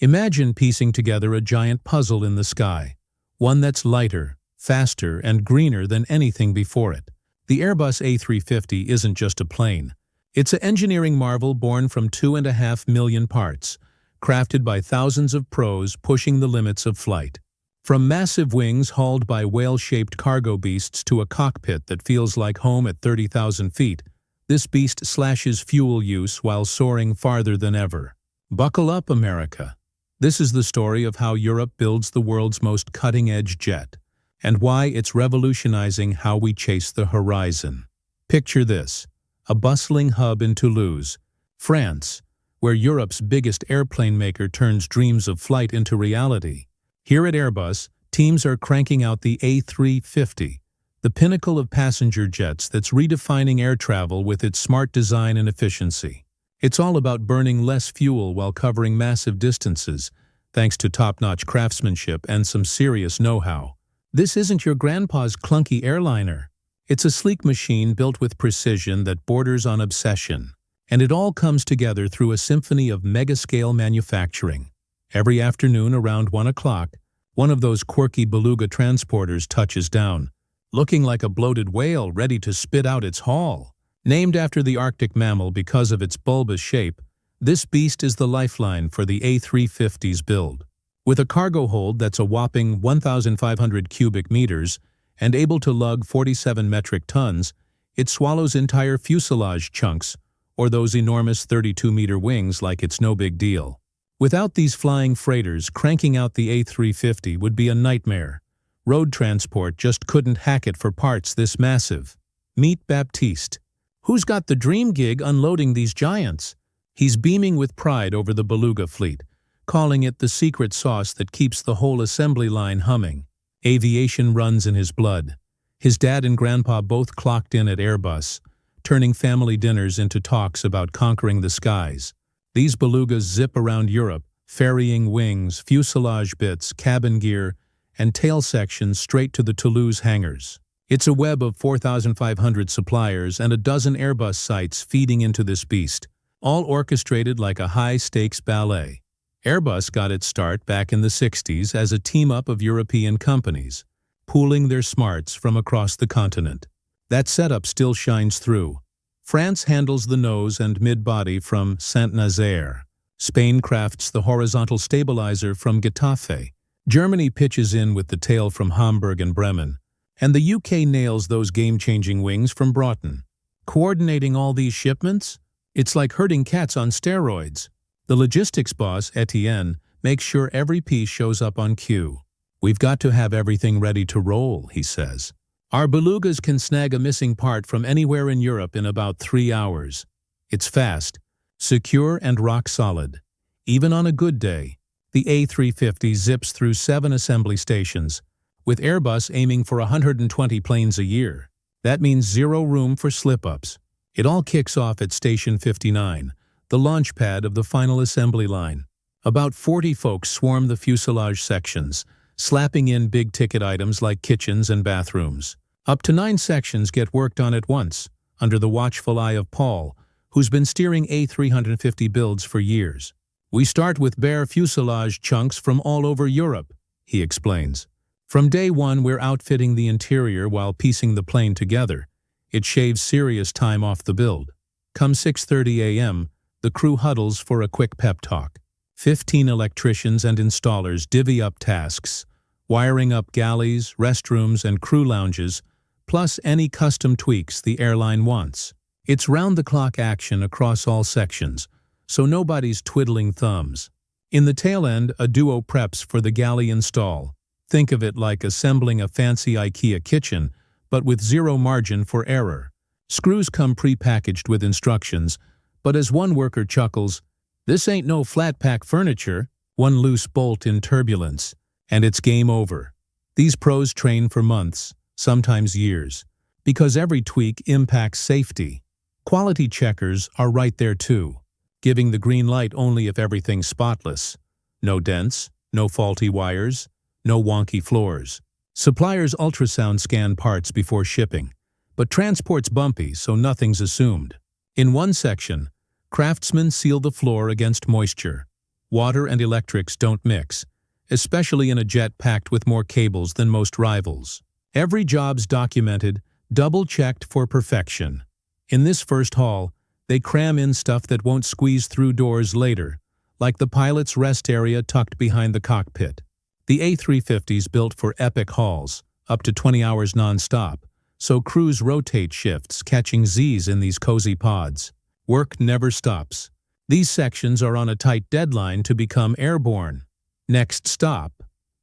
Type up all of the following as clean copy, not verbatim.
Imagine piecing together a giant puzzle in the sky, one that's lighter, faster, and greener than anything before it. The Airbus A350 isn't just a plane. It's an engineering marvel born from 2.5 million parts, crafted by thousands of pros pushing the limits of flight. From massive wings hauled by whale-shaped cargo beasts to a cockpit that feels like home at 30,000 feet, this beast slashes fuel use while soaring farther than ever. Buckle up, America. This is the story of how Europe builds the world's most cutting-edge jet, and why it's revolutionizing how we chase the horizon. Picture this: a bustling hub in Toulouse, France, where Europe's biggest airplane maker turns dreams of flight into reality. Here at Airbus, teams are cranking out the A350, the pinnacle of passenger jets that's redefining air travel with its smart design and efficiency. It's all about burning less fuel while covering massive distances, thanks to top-notch craftsmanship and some serious know-how. This isn't your grandpa's clunky airliner. It's a sleek machine built with precision that borders on obsession. And it all comes together through a symphony of mega-scale manufacturing. Every afternoon around 1 o'clock, one of those quirky beluga transporters touches down, looking like a bloated whale ready to spit out its haul. Named after the Arctic mammal because of its bulbous shape, this beast is the lifeline for the A350's build. With a cargo hold that's a whopping 1,500 cubic meters and able to lug 47 metric tons, it swallows entire fuselage chunks, or those enormous 32-meter wings, like it's no big deal. Without these flying freighters, cranking out the A350 would be a nightmare. Road transport just couldn't hack it for parts this massive. Meet Baptiste. Who's got the dream gig unloading these giants? He's beaming with pride over the beluga fleet, calling it the secret sauce that keeps the whole assembly line humming. Aviation runs in his blood. His dad and grandpa both clocked in at Airbus, turning family dinners into talks about conquering the skies. These belugas zip around Europe, ferrying wings, fuselage bits, cabin gear, and tail sections straight to the Toulouse hangars. It's a web of 4,500 suppliers and a dozen Airbus sites feeding into this beast, all orchestrated like a high-stakes ballet. Airbus got its start back in the 60s as a team-up of European companies, pooling their smarts from across the continent. That setup still shines through. France handles the nose and mid-body from Saint-Nazaire. Spain crafts the horizontal stabilizer from Getafe. Germany pitches in with the tail from Hamburg and Bremen. And the UK nails those game-changing wings from Broughton. Coordinating all these shipments? It's like herding cats on steroids. The logistics boss, Etienne, makes sure every piece shows up on cue. "We've got to have everything ready to roll," he says. "Our belugas can snag a missing part from anywhere in Europe in about 3 hours. It's fast, secure, and rock solid. Even on a good day, the A350 zips through 7 assembly stations, with Airbus aiming for 120 planes a year. That means zero room for slip-ups. It all kicks off at Station 59, the launch pad of the final assembly line. About 40 folks swarm the fuselage sections, slapping in big-ticket items like kitchens and bathrooms. Up to 9 sections get worked on at once, under the watchful eye of Paul, who's been steering A350 builds for years. "We start with bare fuselage chunks from all over Europe," he explains. "From day one, we're outfitting the interior while piecing the plane together. It shaves serious time off the build. Come 6:30 a.m., the crew huddles for a quick pep talk. 15 electricians and installers divvy up tasks, wiring up galleys, restrooms, and crew lounges, plus any custom tweaks the airline wants. It's round-the-clock action across all sections, so nobody's twiddling thumbs. In the tail end, a duo preps for the galley install. Think of it like assembling a fancy IKEA kitchen, but with zero margin for error. Screws come pre-packaged with instructions, but as one worker chuckles, "This ain't no flat-pack furniture," one loose bolt in turbulence, and it's game over. These pros train for months, sometimes years, because every tweak impacts safety. Quality checkers are right there too, giving the green light only if everything's spotless. No dents, no faulty wires, no wonky floors. Suppliers ultrasound scan parts before shipping, but transport's bumpy, so nothing's assumed. In one section, craftsmen seal the floor against moisture. Water and electrics don't mix, especially in a jet packed with more cables than most rivals. Every job's documented, double-checked for perfection. In this first haul, they cram in stuff that won't squeeze through doors later, like the pilot's rest area tucked behind the cockpit. The A350's built for epic hauls, up to 20 hours non-stop, so crews rotate shifts, catching Z's in these cozy pods. Work never stops. These sections are on a tight deadline to become airborne. Next stop,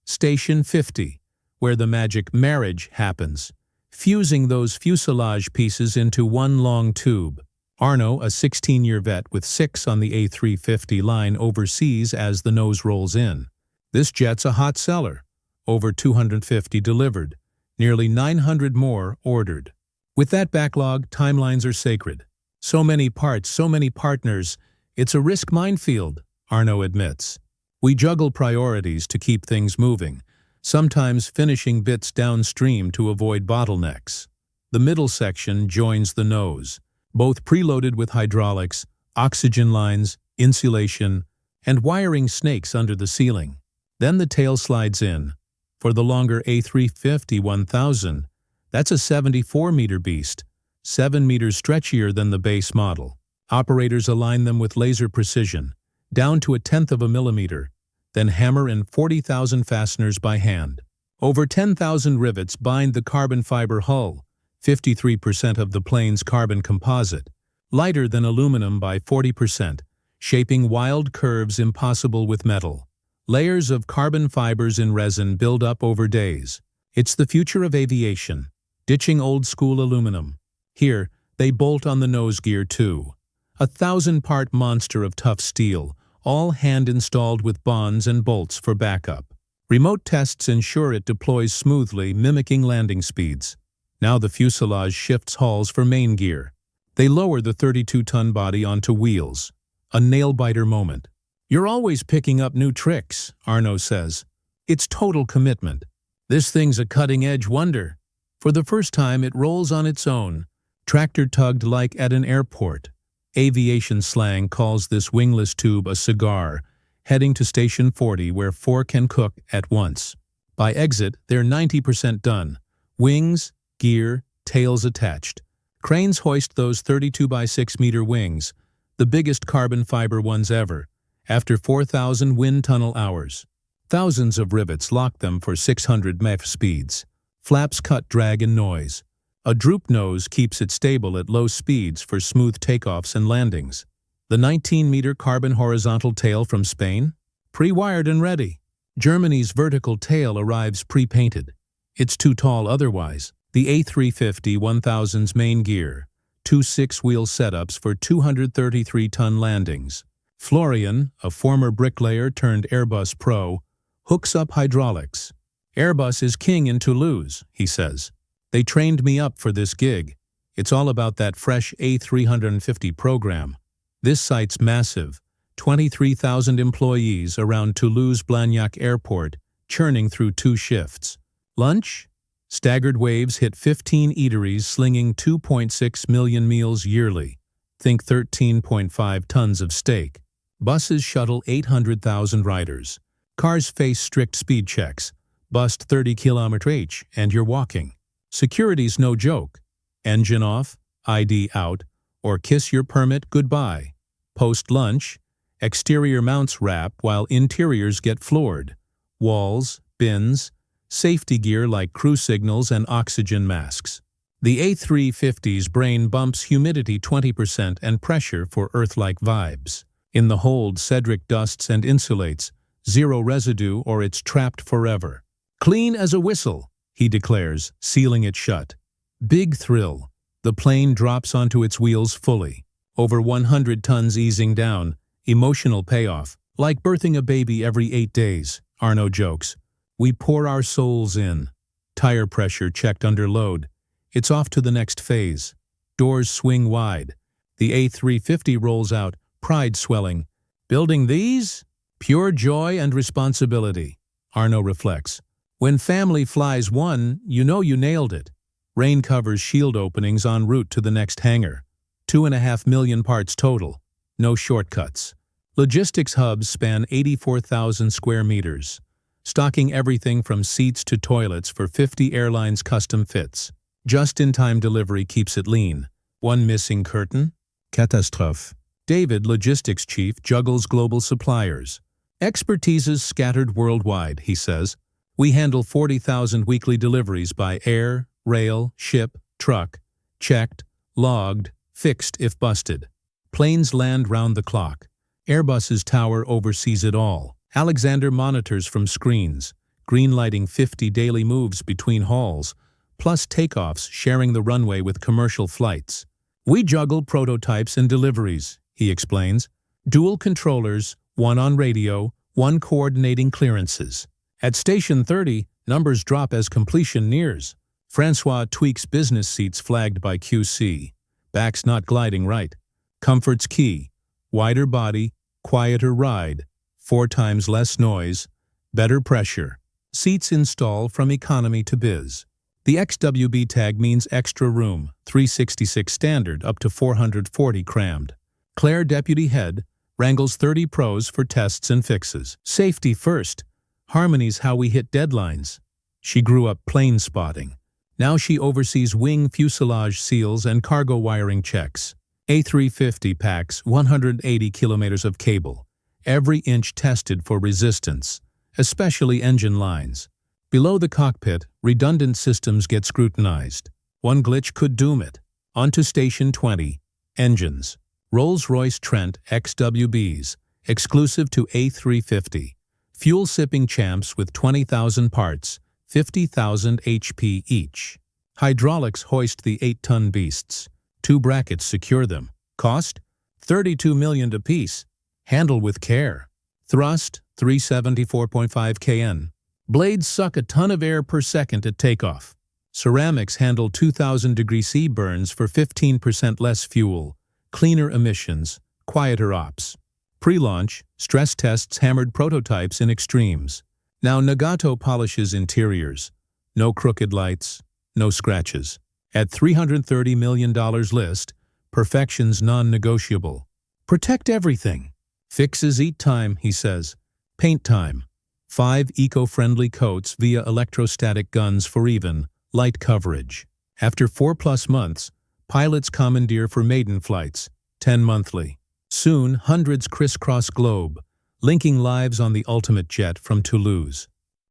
Station 50, where the magic marriage happens, fusing those fuselage pieces into one long tube. Arno, a 16-year vet with 6 on the A350 line, oversees as the nose rolls in. This jet's a hot seller. Over 250 delivered, nearly 900 more ordered. With that backlog, timelines are sacred. So many parts, so many partners, it's a risk minefield, Arno admits. We juggle priorities to keep things moving, sometimes finishing bits downstream to avoid bottlenecks. The middle section joins the nose, both preloaded with hydraulics, oxygen lines, insulation, and wiring snakes under the ceiling. Then the tail slides in. For the longer A350-1000, that's a 74-meter beast, 7 meters stretchier than the base model. Operators align them with laser precision, down to 1/10 of a millimeter, then hammer in 40,000 fasteners by hand. Over 10,000 rivets bind the carbon fiber hull, 53% of the plane's carbon composite, lighter than aluminum by 40%, shaping wild curves impossible with metal. Layers of carbon fibers in resin build up over days. It's the future of aviation, ditching old-school aluminum. Here, they bolt on the nose gear too. A 1,000-part monster of tough steel, all hand-installed with bonds and bolts for backup. Remote tests ensure it deploys smoothly, mimicking landing speeds. Now the fuselage shifts hulls for main gear. They lower the 32-ton body onto wheels. A nail-biter moment. "You're always picking up new tricks," Arno says. "It's total commitment. This thing's a cutting-edge wonder. For the first time, it rolls on its own, tractor-tugged like at an airport." Aviation slang calls this wingless tube a cigar, heading to Station 40 where 4 can cook at once. By exit, they're 90% done. Wings, gear, tails attached. Cranes hoist those 32 by 6 meter wings, the biggest carbon fiber ones ever, after 4,000 wind tunnel hours. Thousands of rivets lock them for 600 mph speeds. Flaps cut drag and noise. A droop nose keeps it stable at low speeds for smooth takeoffs and landings. The 19-meter carbon horizontal tail from Spain? Pre-wired and ready. Germany's vertical tail arrives pre-painted. It's too tall otherwise. The A350-1000's main gear, 2 6-wheel setups for 233-ton landings. Florian, a former bricklayer turned Airbus pro, hooks up hydraulics. "Airbus is king in Toulouse," he says. "They trained me up for this gig. It's all about that fresh A350 program." This site's massive, 23,000 employees around Toulouse-Blagnac Airport, churning through 2 shifts. Lunch? Staggered waves hit 15 eateries slinging 2.6 million meals yearly. Think 13.5 tons of steak. Buses shuttle 800,000 riders. Cars face strict speed checks. Bust 30 km/h and you're walking. Security's no joke. Engine off, ID out, or kiss your permit goodbye. Post-lunch, exterior mounts wrap while interiors get floored. Walls, bins, safety gear like crew signals and oxygen masks. The A350's brain bumps humidity 20% and pressure for Earth-like vibes. In the hold, Cedric dusts and insulates, 0 residue or it's trapped forever. "Clean as a whistle," he declares, sealing it shut. Big thrill. The plane drops onto its wheels fully. Over 100 tons easing down. Emotional payoff. Like birthing a baby every 8 days, Arno jokes. We pour our souls in. Tire pressure checked under load. It's off to the next phase. Doors swing wide. The A350 rolls out, pride swelling. "Building these? Pure joy and responsibility," Arno reflects. "When family flies one, you know you nailed it." Rain covers shield openings en route to the next hangar. 2.5 million parts total. No shortcuts. Logistics hubs span 84,000 square meters, stocking everything from seats to toilets for 50 airlines' custom fits. Just-in-time delivery keeps it lean. One missing curtain? Catastrophe. David, logistics chief, juggles global suppliers. Expertise is scattered worldwide, he says. We handle 40,000 weekly deliveries by air, rail, ship, truck. Checked, logged, fixed if busted. Planes land round the clock. Airbus's tower oversees it all. Alexander monitors from screens, green-lighting 50 daily moves between halls, plus takeoffs sharing the runway with commercial flights. We juggle prototypes and deliveries, he explains. Dual controllers, one on radio, one coordinating clearances. At Station 30, numbers drop as completion nears. Francois tweaks business seats flagged by QC. Back's not gliding right. Comfort's key. Wider body, quieter ride, 4 times less noise, better pressure. Seats install from economy to biz. The XWB tag means extra room, 366 standard up to 440 crammed. Claire, deputy head, wrangles 30 pros for tests and fixes. Safety first. Harmony's how we hit deadlines. She grew up plane spotting. Now she oversees wing fuselage seals and cargo wiring checks. A350 packs 180 kilometers of cable, every inch tested for resistance, especially engine lines. Below the cockpit, redundant systems get scrutinized. One glitch could doom it. Onto Station 20. Engines. Rolls-Royce Trent XWBs, exclusive to A350. Fuel-sipping champs with 20,000 parts, 50,000 HP each. Hydraulics hoist the 8-ton beasts. 2 brackets secure them. Cost? $32 million apiece. Handle with care. Thrust? 374.5 kN. Blades suck a ton of air per second at takeoff. Ceramics handle 2,000-degree C burns for 15% less fuel, cleaner emissions, quieter ops. Pre-launch, stress tests hammered prototypes in extremes. Now Nagato polishes interiors. No crooked lights, no scratches. At $330 million list, perfection's non-negotiable. Protect everything. Fixes eat time, he says. Paint time. 5 eco-friendly coats via electrostatic guns for even, light coverage. After 4+ months, pilots commandeer for maiden flights, 10 monthly. Soon, hundreds crisscross globe, linking lives on the ultimate jet from Toulouse.